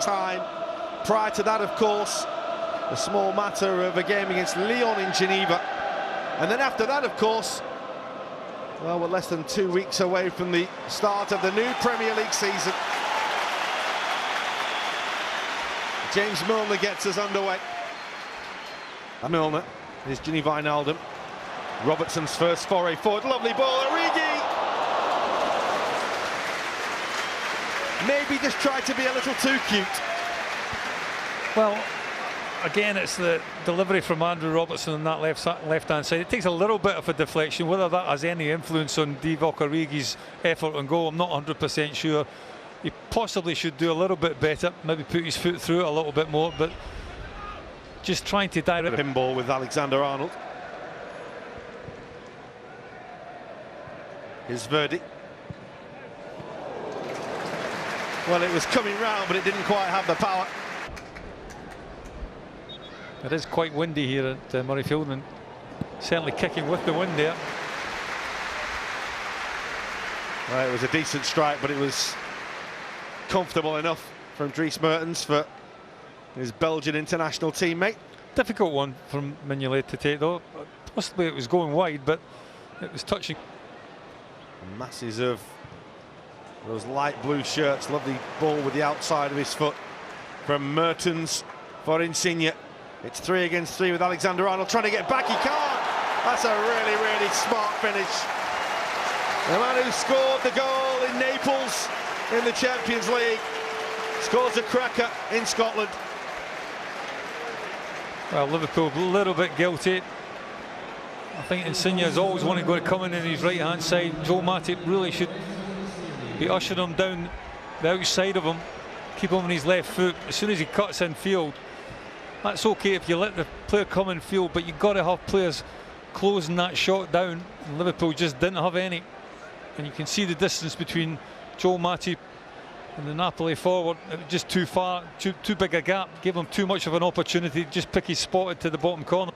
time. Prior to that, of course, a small matter of a game against Lyon in Geneva. And then after that, of course, well, we're less than 2 weeks away from the start of the new Premier League season. James Milner gets us underway. Milner, here's Gini Wijnaldum. Robertson's first foray forward, lovely ball, Origi! Maybe just tried to be a little too cute. Well, again, it's the delivery from Andrew Robertson on that left-hand side. It takes a little bit of a deflection. Whether that has any influence on Divock Origi's effort and goal, I'm not 100% sure. He possibly should do a little bit better, maybe put his foot through it a little bit more, but just trying to direct. Pinball with Alexander-Arnold. Here's Verdi. Well, it was coming round, but it didn't quite have the power. It is quite windy here at Murrayfield, and certainly kicking with the wind there. Well, it was a decent strike, but it was comfortable enough from Dries Mertens for his Belgian international teammate. Difficult one from Mignolet to take, though. Possibly it was going wide, but it was touching. Masses of those light blue shirts. Lovely ball with the outside of his foot from Mertens for Insigne. It's 3 against 3 with Alexander-Arnold trying to get back. He can't. That's a really, really smart finish. The man who scored the goal in Naples in the Champions League scores a cracker in Scotland. Well, Liverpool a little bit guilty. I think Insigne has always wanted to go to come in his right-hand side. Joe Matip really should be ushering him down the outside of him, keep him on his left foot. As soon as he cuts in field, that's okay if you let the player come in field, but you've got to have players closing that shot down. And Liverpool just didn't have any. And you can see the distance between Joe Matip and the Napoli forward. It was just too far, too big a gap. Gave him too much of an opportunity to just pick his spot to the bottom corner.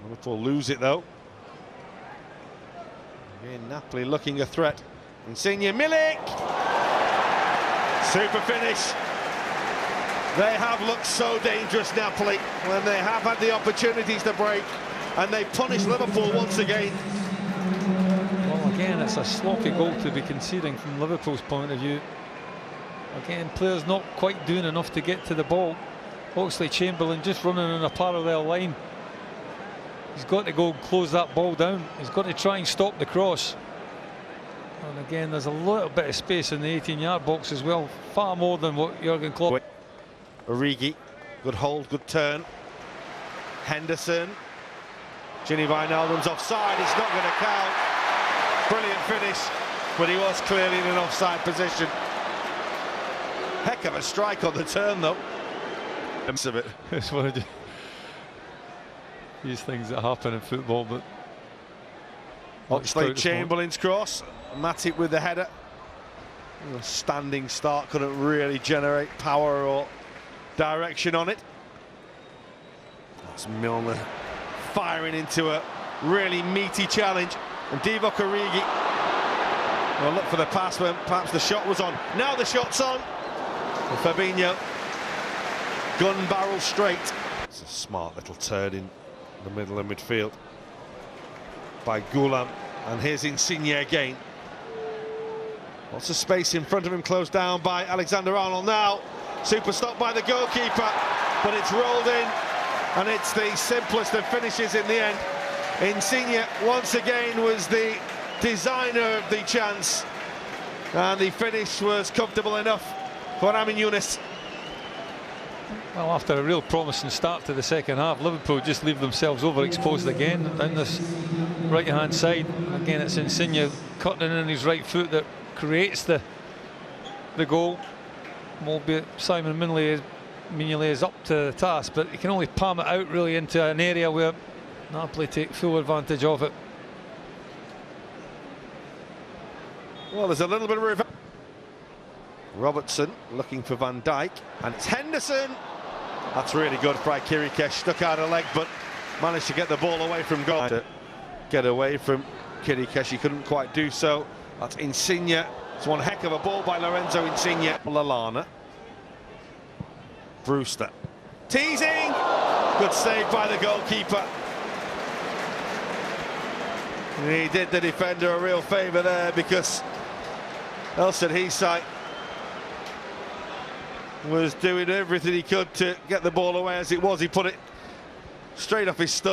Liverpool lose it though. Again, Napoli looking a threat. Insigne, Milik! Super finish. They have looked so dangerous, Napoli, when they have had the opportunities to break, and they punish Liverpool once again. Well, again, it's a sloppy goal to be conceding from Liverpool's point of view. Again, players not quite doing enough to get to the ball. Oxlade-Chamberlain just running on a parallel line. He's got to go and close that ball down. He's got to try and stop the cross. And again, there's a little bit of space in the 18-yard box as well, far more than what Jurgen Klopp. Origi, good hold, good turn. Henderson. Gini Wijnaldum's offside, it's not going to count. Brilliant finish, but he was clearly in an offside position. Heck of a strike on the turn, though. Of it. It's one of these things that happen in football, but Oxlade-Chamberlain's cross. Matip with the header. A standing start, couldn't really generate power or direction on it. That's Milner firing into a really meaty challenge, and Divock Origi, well, look for the pass when perhaps the shot was on. Now the shot's on. And Fabinho, gun barrel straight. It's a smart little turn in the middle of midfield by Goulam, and here's Insigne again. Lots of space in front of him, closed down by Alexander-Arnold now. Super stop by the goalkeeper, but it's rolled in, and it's the simplest of finishes in the end. Insigne once again was the designer of the chance, and the finish was comfortable enough for Amin Younes. Well, after a real promising start to the second half, Liverpool just leave themselves overexposed again down this right-hand side. Again, it's Insigne cutting in his right foot that creates the goal. Albeit Simon Mignolet is up to the task, but he can only palm it out really into an area where Napoli take full advantage of it. Well, there's a little bit of revenge. Robertson looking for Van Dijk, and it's Henderson. That's really good. Kirikesh stuck out a leg, but managed to get the ball away from goal. To get away from Kirikesh, he couldn't quite do so. That's Insigne It's one heck of a ball by Lorenzo Insigne. Lallana. Brewster. Teasing! Good save by the goalkeeper. He did the defender a real favour there, because Elson Hysaj was doing everything he could to get the ball away as it was. He put it straight off his stump.